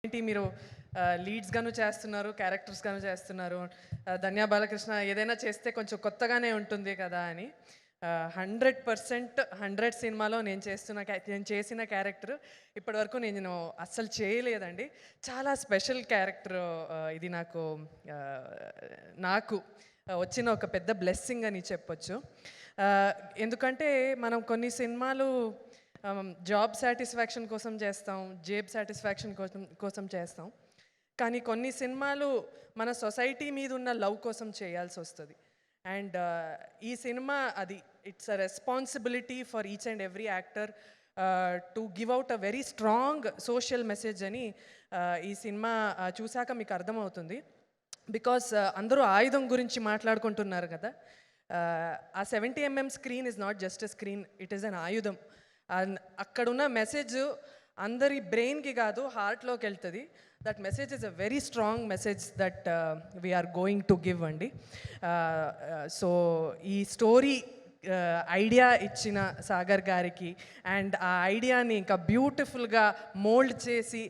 ఏంటి మీరు లీడ్స్ గాను చేస్తున్నారు, క్యారెక్టర్స్ గాను చేస్తున్నారు, ధన్య బాలకృష్ణ ఏదైనా చేస్తే కొంచెం కొత్తగానే ఉంటుంది కదా అని 100% 100 సినిమాలో నేను చేసిన క్యారెక్టర్ ఇప్పటివరకు నేను అస్సలు చేయలేదండి. చాలా స్పెషల్ క్యారెక్టర్ ఇది నాకు వచ్చిన ఒక పెద్ద బ్లెస్సింగ్ అని చెప్పొచ్చు. ఎందుకంటే మనం కొన్ని సినిమాలు జాబ్ సాటిస్ఫాక్షన్ కోసం చేస్తాం, జేబ్ సాటిస్ఫాక్షన్ కోసం చేస్తాం, కానీ కొన్ని సినిమాలు మన సొసైటీ మీద ఉన్న లవ్ కోసం చేయాల్సి వస్తుంది. అండ్ ఈ సినిమా అది it's a responsibility for each and every actor to give out a very strong social message అని ఈ సినిమా చూశాక మీకు అర్థమవుతుంది. బికాస్ అందరూ ఆయుధం గురించి మాట్లాడుకుంటున్నారు కదా, ఆ 70mm screen is not just a screen, it is an ఆయుధం. అక్కడున్న మెసేజ్ అందరి బ్రెయిన్కి కాదు, హార్ట్లోకి వెళ్తుంది. That message is a very strong message that we are going to give అండి. సో ఈ స్టోరీ ఐడియా ఇచ్చిన సాగర్ గారికి అండ్ ఆ ఐడియాని ఇంకా బ్యూటిఫుల్గా మోల్డ్ చేసి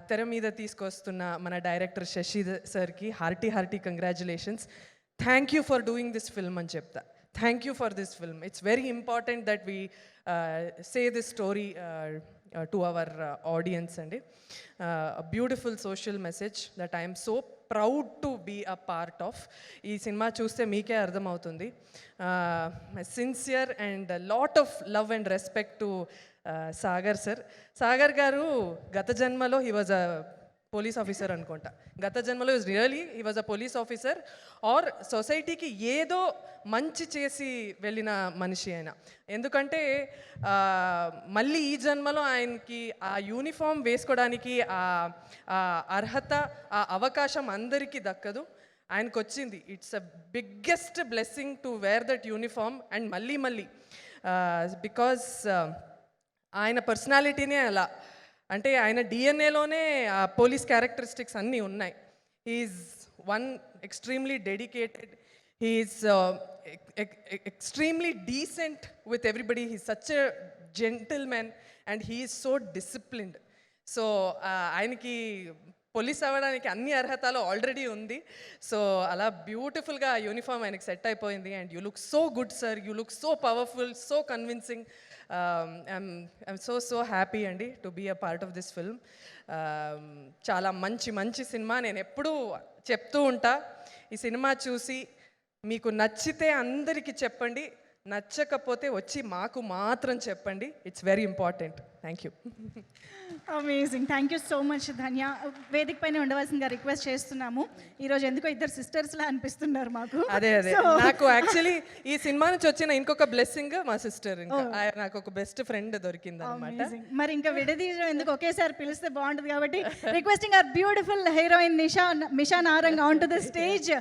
తెర మీద తీసుకొస్తున్న మన డైరెక్టర్ శశి సార్కి hearty congratulations. Thank you for doing this film అని చెప్తా. Thank you for this film. It's very important that we say this story to our audience and a beautiful social message that I am so proud to be a part of. Ee cinema chuste meeke ardham avutundi. My sincere and a lot of love and respect to Sagar sir. Sagar garu gata janmalo he was a police officer అనుకుంటా. గత జన్మలో he was a police officer or సొసైటీకి ఏదో మంచి చేసి వెళ్ళిన మనిషి ఆయన. ఎందుకంటే మళ్ళీ ఈ జన్మలో ఆయనకి ఆ యూనిఫామ్ వేసుకోవడానికి ఆ అర్హత, ఆ అవకాశం అందరికీ దక్కదు, ఆయనకు వచ్చింది. It's a biggest blessing to wear that uniform and మళ్ళీ బికాజ్ ఆయన పర్సనాలిటీనే అలా. అంటే ఆయన డిఎన్ఏలోనే ఆ పోలీస్ క్యారెక్టరిస్టిక్స్ అన్నీ ఉన్నాయి. He is one extremely dedicated, he is extremely decent with everybody, he is such a gentlemen and he is so disciplined. So ఆయనకి పోలీస్ అవ్వడానికి అన్ని అర్హతలు ఆల్రెడీ ఉంది. సో అలా బ్యూటిఫుల్గా యూనిఫామ్ ఆయనకి సెట్ అయిపోయింది. And you look so good sir, you look so powerful, so convincing. I'm so happy అండి to be a part of this film. చాలా మంచి సినిమా. నేను ఎప్పుడూ చెప్తూ ఉంటా, ఈ సినిమా చూసి మీకు నచ్చితే అందరికీ చెప్పండి, నచ్చకపోతే వచ్చి మాకు మాత్రం చెప్పండి. It's very important. Thank you. Amazing. Thank you so much ధన్య. వేదిక పైన ఉండవలసిందిగా రిక్వెస్ట్ చేస్తున్నాము. ఈరోజు ఎందుకో ఇద్దరు సిస్టర్స్లా అనిపిస్తున్నారు మాకు. అదే నాకు యాక్చువల్లీ ఈ సినిమా నుంచి వచ్చిన ఇంకొక బ్లెస్సింగ్ మా సిస్టర్. ఇంకా నాకు ఒక బెస్ట్ ఫ్రెండ్ దొరికింది అనమాట. మరి ఇంకా విడదీయడం ఎందుకు, ఒకేసారి పిలిస్తే బాగుంటుంది కాబట్టి requesting our beautiful heroine Misha Narang on to the stage.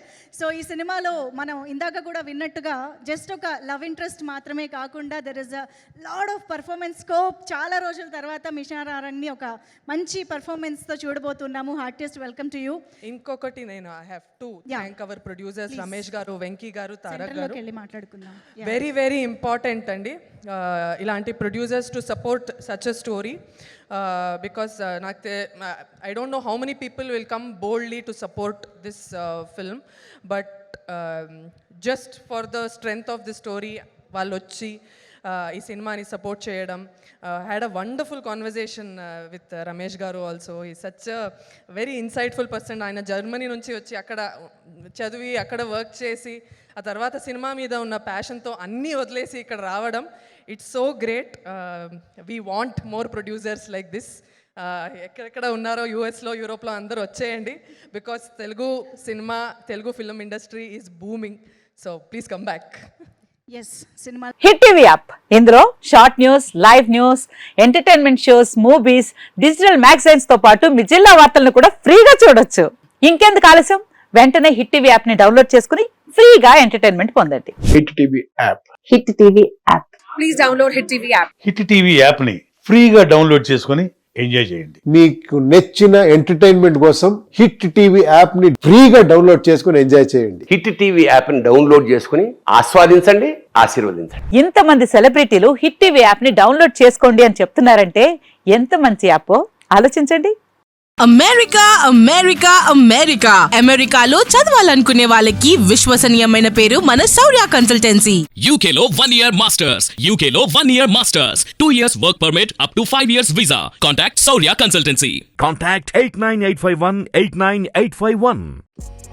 So ఈ సినిమాలో మనం ఇందాక కూడా విన్నట్టుగా జస్ట్ ఒక లవ్ ఇంట్రెస్ట్ మాత్రమే కాకుండా there is a lot of performance scope. చాలా రోజుల తర్వాత మిషా నారంగ్ని ఒక మంచి పర్ఫార్మెన్స్తో చూడబోతున్నాము. Heartiest welcome to you. ఇంకొకటి నేను I have to thank our producers Ramesh గారు, వెంకీ గారు, తారక్ గారు. మాట్లాడుకుందాం. వెరీ ఇంపార్టెంట్ అండి ఇలాంటి producers to support such a story. Because I don't know how many people will come boldly to support this film, but just for the strength of the story వాళ్ళు వచ్చి ఈ సినిమాని సపోర్ట్ చేయడం. Had a wonderful conversation with Ramesh గారు also. ఈ such a very insightful person. ఆయన Germany నుంచి వచ్చి అక్కడ చదివి అక్కడ వర్క్ చేసి ఆ తర్వాత సినిమా మీద ఉన్న ప్యాషన్తో అన్నీ వదిలేసి ఇక్కడ రావడం, it's so great. We want more producers like this. ఎక్కడెక్కడ ఉన్నారో యూఎస్లో, యూరోప్లో అందరూ వచ్చేయండి. Because Telugu cinema, Telugu film industry is booming. So please come back. Hit TV app, ఇందులో short news, live news, entertainment shows, movies, digital magazines తో పాటు మీ జిల్లా వార్తలను కూడా ఫ్రీగా చూడొచ్చు. ఇంకెందుకు ఆలస్యం, వెంటనే హిట్ టీవీ యాప్ ని డౌన్లోడ్ చేసుకుని ఫ్రీగా ఎంటర్టైన్మెంట్ పొందండి. Hit TV app. Hit TV app. Please download hit TV app. Hit TV app ని ఫ్రీగా డౌన్లోడ్ చేసుకుని ఎంజాయ్ చేయండి. మీకు నచ్చిన ఎంటర్టైన్మెంట్ కోసం హిట్ టీవీ యాప్ ని ఫ్రీగా డౌన్లోడ్ చేసుకుని ఎంజాయ్ చేయండి. హిట్ టీవీ యాప్ ని డౌన్లోడ్ చేసుకుని ఆస్వాదించండి, ఆశీర్వదించండి. ఇంతమంది సెలబ్రిటీలు హిట్ టీవీ యాప్ ని డౌన్లోడ్ చేసుకోండి అని చెప్తున్నారంటే ఎంత మంచి యాప్ ఆలోచించండి. అమెరికా అమెరికా అమెరికా అమెరికాలో చదవాలనుకునే వాళ్ళకి విశ్వసనీయమైన పేరు మన శౌర్య consultancy. UK Law 1 Year Masters. UK Law 1 Year Masters. 2 years work permit up to 5 years visa. Contact Saurya Consultancy. Contact 89851 89851.